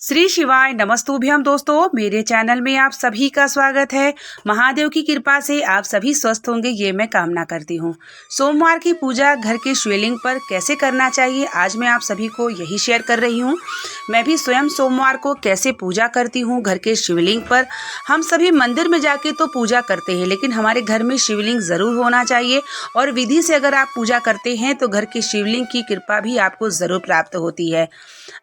श्री शिवाय नमस्तुभ्यम दोस्तों, मेरे चैनल में आप सभी का स्वागत है। महादेव की कृपा से आप सभी स्वस्थ होंगे, ये मैं कामना करती हूँ। सोमवार की पूजा घर के शिवलिंग पर कैसे करना चाहिए, आज मैं आप सभी को यही शेयर कर रही हूँ। मैं भी स्वयं सोमवार को कैसे पूजा करती हूँ घर के शिवलिंग पर। हम सभी मंदिर में जाके तो पूजा करते हैं, लेकिन हमारे घर में शिवलिंग ज़रूर होना चाहिए। और विधि से अगर आप पूजा करते हैं तो घर के शिवलिंग की कृपा भी आपको ज़रूर प्राप्त होती है।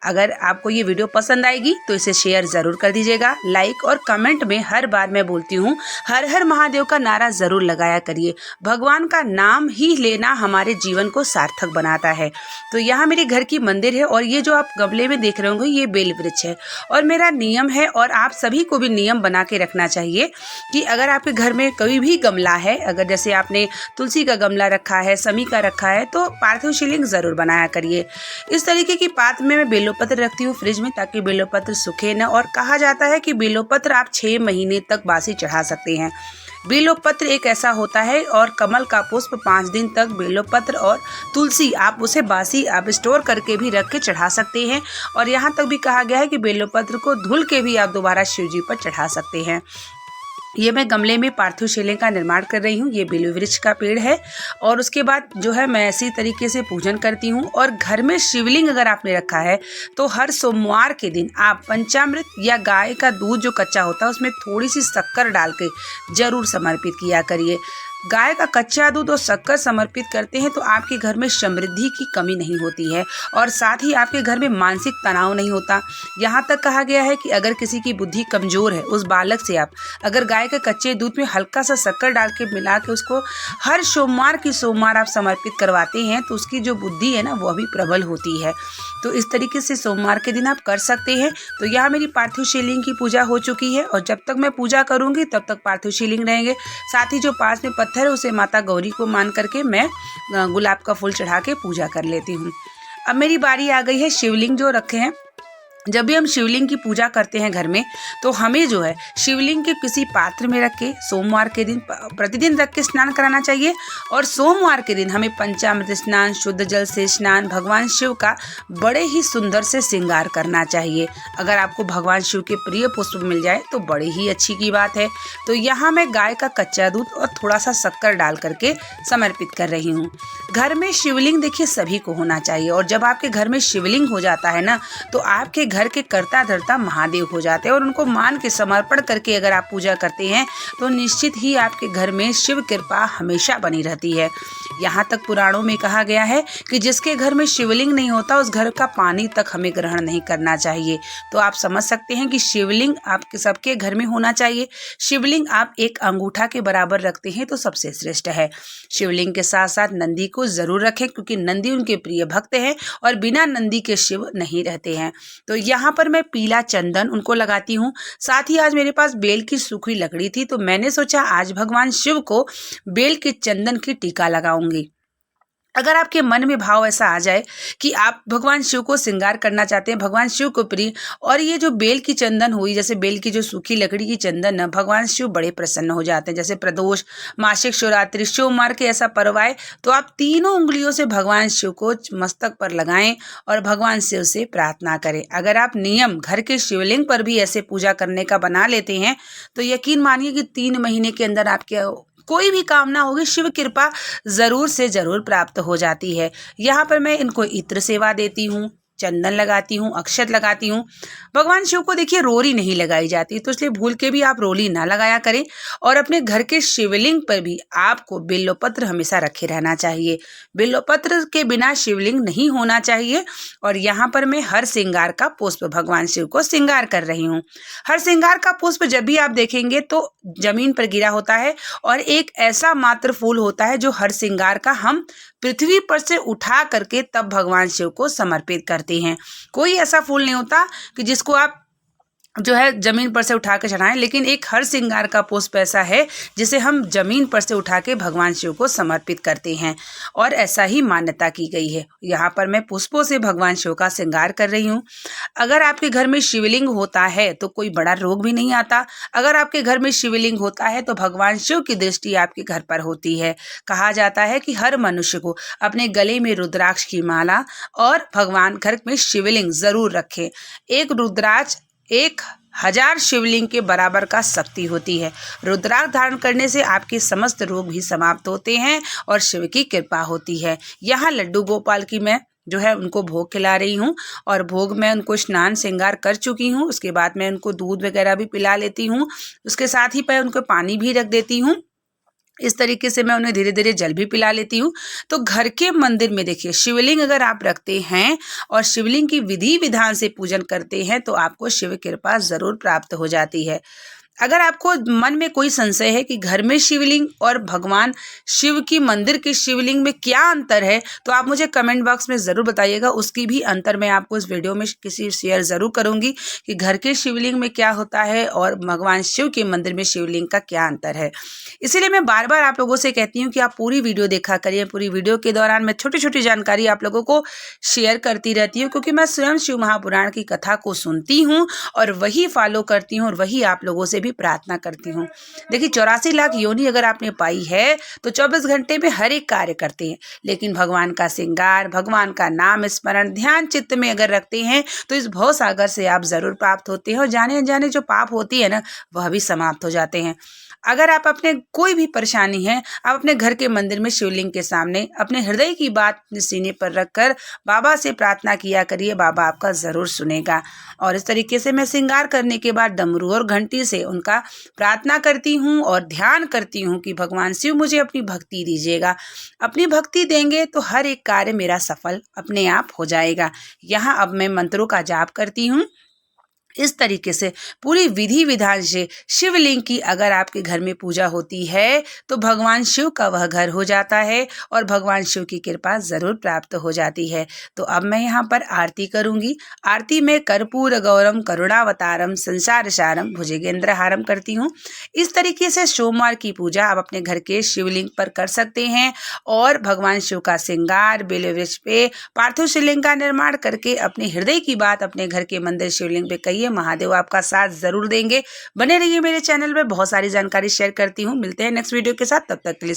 अगर आपको ये वीडियो पसंद आएगी तो इसे शेयर ज़रूर कर दीजिएगा। लाइक और कमेंट में हर बार मैं बोलती हूँ, हर हर महादेव का नारा ज़रूर लगाया करिए। भगवान का नाम ही लेना हमारे जीवन को सार्थक बनाता है। तो यहाँ मेरे घर की मंदिर है और ये जो आप गमले में देख रहे होंगे ये बेल वृक्ष है। और मेरा नियम है, और आप सभी को भी नियम बना के रखना चाहिए कि अगर आपके घर में कोई भी गमला है, अगर जैसे आपने तुलसी का गमला रखा है, समी का रखा है, तो पार्थिव शिवलिंग ज़रूर बनाया करिए। इस तरीके की पात्र में मैं बेलोपत्र रखती हूँ फ्रिज में, ताकि बेलोपत्र सूखे न। और कहा जाता है कि बेलोपत्र आप 6 महीने तक बासी चढ़ा सकते हैं। बेलोपत्र एक ऐसा होता है, और कमल का पुष्प 5 दिन तक, बेलोपत्र और तुलसी आप उसे बासी आप स्टोर करके भी रख के चढ़ा सकते हैं। और यहाँ तक भी कहा गया है कि बेलोपत्र को धुल के भी आप दोबारा शिव जी पर चढ़ा सकते हैं। ये मैं गमले में पार्थिव शिवलिंग का निर्माण कर रही हूँ। ये बेल वृक्ष का पेड़ है। और उसके बाद जो है मैं इसी तरीके से पूजन करती हूँ। और घर में शिवलिंग अगर आपने रखा है तो हर सोमवार के दिन आप पंचामृत या गाय का दूध जो कच्चा होता है उसमें थोड़ी सी शक्कर डाल के जरूर समर्पित किया करिए। गाय का कच्चा दूध और शक्कर समर्पित करते हैं तो आपके घर में समृद्धि की कमी नहीं होती है, और साथ ही आपके घर में मानसिक तनाव नहीं होता। यहाँ तक कहा गया है कि अगर किसी की बुद्धि कमजोर है, उस बालक से आप अगर गाय के कच्चे दूध में हल्का सा शक्कर डाल के मिला के उसको हर सोमवार आप समर्पित करवाते हैं तो उसकी जो बुद्धि है ना वो भी प्रबल होती है। तो इस तरीके से सोमवार के दिन आप कर सकते हैं। तो यहाँ मेरी पार्थिव शिवलिंग की पूजा हो चुकी है, और जब तक मैं पूजा करूँगी तब तक पार्थिव शिवलिंग रहेंगे। साथ ही जो पास में पत्थर है उसे माता गौरी को मान करके मैं गुलाब का फूल चढ़ा के पूजा कर लेती हूँ। अब मेरी बारी आ गई है शिवलिंग जो रखे हैं। जब भी हम शिवलिंग की पूजा करते हैं घर में, तो हमें जो है शिवलिंग के किसी पात्र में रख के सोमवार के दिन प्रतिदिन रख के स्नान कराना चाहिए। और सोमवार के दिन हमें पंचामृत स्नान, शुद्ध जल से स्नान, भगवान शिव का बड़े ही सुंदर से श्रृंगार करना चाहिए। अगर आपको भगवान शिव के प्रिय पुष्प मिल जाए तो बड़ी ही अच्छी की बात है। तो यहाँ मैं गाय का कच्चा दूध और थोड़ा सा शक्कर डाल करके समर्पित कर रही हूँ। घर में शिवलिंग देखिए सभी को होना चाहिए, और जब आपके घर में शिवलिंग हो जाता है ना, तो आपके घर के कर्ता धर्ता महादेव हो जाते हैं। और उनको मान के समर्पण करके अगर आप पूजा करते हैं तो निश्चित ही आपके घर में शिव कृपा हमेशा बनी रहती है। यहाँ तक पुराणों में कहा गया है कि जिसके घर में शिवलिंग नहीं होता उस घर का पानी तक हमें ग्रहण नहीं करना चाहिए। तो आप समझ सकते हैं कि शिवलिंग आपके सबके घर में होना चाहिए। शिवलिंग आप एक अंगूठा के बराबर रखते हैं तो सबसे श्रेष्ठ है। शिवलिंग के साथ साथ नंदी को जरूर रखें, क्योंकि नंदी उनके प्रिय भक्त हैं, और बिना नंदी के शिव नहीं रहते हैं। तो यहाँ पर मैं पीला चंदन उनको लगाती हूँ। साथ ही आज मेरे पास बेल की सूखी लकड़ी थी, तो मैंने सोचा आज भगवान शिव को बेल के चंदन की टीका लगाऊंगी। अगर आपके मन में भाव ऐसा आ जाए कि आप भगवान शिव को श्रृंगार करना चाहते हैं, भगवान शिव को प्रिय, और ये जो बेल की चंदन हुई, जैसे बेल की जो सूखी लकड़ी की चंदन है, भगवान शिव बड़े प्रसन्न हो जाते हैं। जैसे प्रदोष, मासिक शिवरात्रि, सोमवार के ऐसा पर्व आए तो आप तीनों उंगलियों से भगवान शिव को मस्तक पर लगाएं और भगवान शिव से प्रार्थना करें। अगर आप नियम घर के शिवलिंग पर भी ऐसे पूजा करने का बना लेते हैं तो यकीन मानिए कि 3 महीने के अंदर आपके कोई भी कामना होगी, शिव कृपा जरूर से जरूर प्राप्त हो जाती है। यहाँ पर मैं इनको इत्र सेवा देती हूँ, चंदन लगाती हूँ, अक्षत लगाती हूँ। भगवान शिव को देखिए रोली नहीं लगाई जाती, तो इसलिए भूल के भी आप रोली ना लगाया करें। और अपने घर के शिवलिंग पर भी आपको बेलोपत्र हमेशा रखे रहना चाहिए। बेलोपत्र के बिना शिवलिंग नहीं होना चाहिए। और यहाँ पर मैं हर श्रृंगार का पुष्प भगवान शिव को श्रृंगार कर रही हूँ। हर श्रृंगार का पुष्प जब भी आप देखेंगे तो जमीन पर गिरा होता है, और एक ऐसा मात्र फूल होता है जो हर श्रृंगार का हम पृथ्वी पर से उठा करके तब भगवान शिव को समर्पित करते हैं। कोई ऐसा फूल नहीं होता कि जिसको आप जो है ज़मीन पर से उठा के चढ़ाएं, लेकिन एक हर श्रृंगार का पुष्प ऐसा है जिसे हम ज़मीन पर से उठा के भगवान शिव को समर्पित करते हैं और ऐसा ही मान्यता की गई है। यहाँ पर मैं पुष्पों से भगवान शिव का श्रृंगार कर रही हूँ। अगर आपके घर में शिवलिंग होता है तो कोई बड़ा रोग भी नहीं आता। अगर आपके घर में शिवलिंग होता है तो भगवान शिव की दृष्टि आपके घर पर होती है। कहा जाता है कि हर मनुष्य को अपने गले में रुद्राक्ष की माला और भगवान घर में शिवलिंग ज़रूर रखें। एक रुद्राक्ष 1000 शिवलिंग के बराबर का शक्ति होती है। रुद्राक्ष धारण करने से आपके समस्त रोग भी समाप्त होते हैं और शिव की कृपा होती है। यहाँ लड्डू गोपाल की मैं जो है उनको भोग खिला रही हूँ और भोग में उनको स्नान श्रृंगार कर चुकी हूँ। उसके बाद मैं उनको दूध वगैरह भी पिला लेती हूँ। उसके साथ ही मैं उनको पानी भी रख देती हूँ। इस तरीके से मैं उन्हें धीरे धीरे जल भी पिला लेती हूँ। तो घर के मंदिर में देखिए शिवलिंग अगर आप रखते हैं और शिवलिंग की विधि विधान से पूजन करते हैं तो आपको शिव कृपा ज़रूर प्राप्त हो जाती है। अगर आपको मन में कोई संशय है कि घर में शिवलिंग और भगवान शिव की मंदिर के शिवलिंग में क्या अंतर है तो आप मुझे कमेंट बॉक्स में ज़रूर बताइएगा। उसकी भी अंतर मैं आपको इस वीडियो में किसी शेयर ज़रूर करूंगी कि घर के शिवलिंग में क्या होता है और भगवान शिव के मंदिर में शिवलिंग का क्या अंतर है। इसीलिए मैं बार बार आप लोगों से कहती हूँ कि आप पूरी वीडियो देखा करिए। पूरी वीडियो के दौरान मैं छोटी छोटी जानकारी आप लोगों को शेयर करती रहती हूँ, क्योंकि मैं स्वयं शिव महापुराण की कथा को सुनती हूँ और वही फॉलो करती हूँ और वही आप लोगों से भी प्रार्थना करती हूँ। देखिए 84 लाख योनि अगर आपने पाई है तो 24 घंटे में हर एक कार्य करते हैं, लेकिन भगवान का श्रृंगार, भगवान का नाम स्मरण ध्यान चित्त में अगर रखते हैं तो इस भव सागर से आप जरूर प्राप्त होते हैं और जाने अनजाने जो पाप होती है ना वह भी समाप्त हो जाते हैं। अगर आप अपने कोई भी परेशानी है आप अपने घर के मंदिर में शिवलिंग के सामने अपने हृदय की बात सीने पर रखकर बाबा से प्रार्थना किया करिए, बाबा आपका ज़रूर सुनेगा। और इस तरीके से मैं श्रृंगार करने के बाद डमरू और घंटी से उनका प्रार्थना करती हूँ और ध्यान करती हूँ कि भगवान शिव मुझे अपनी भक्ति दीजिएगा। अपनी भक्ति देंगे तो हर एक कार्य मेरा सफल अपने आप हो जाएगा। यहाँ अब मैं मंत्रों का जाप करती हूँ। इस तरीके से पूरी विधि विधान से शिवलिंग की अगर आपके घर में पूजा होती है तो भगवान शिव का वह घर हो जाता है और भगवान शिव की कृपा ज़रूर प्राप्त हो जाती है। तो अब मैं यहाँ पर आरती करूँगी। आरती में कर्पूर गौरम करुणावतारम संसार सारम भुजगेंद्रहारम करती हूँ। इस तरीके से सोमवार की पूजा आप अपने घर के शिवलिंग पर कर सकते हैं और भगवान शिव का श्रृंगार बेल वृक्ष पे पार्थिव शिवलिंग का निर्माण करके अपने हृदय की बात अपने घर के मंदिर शिवलिंग पे कहिए। महादेव आपका साथ जरूर देंगे। बने रहिए मेरे चैनल में, बहुत सारी जानकारी शेयर करती हूँ। मिलते हैं नेक्स्ट वीडियो के साथ, तब तक के लिए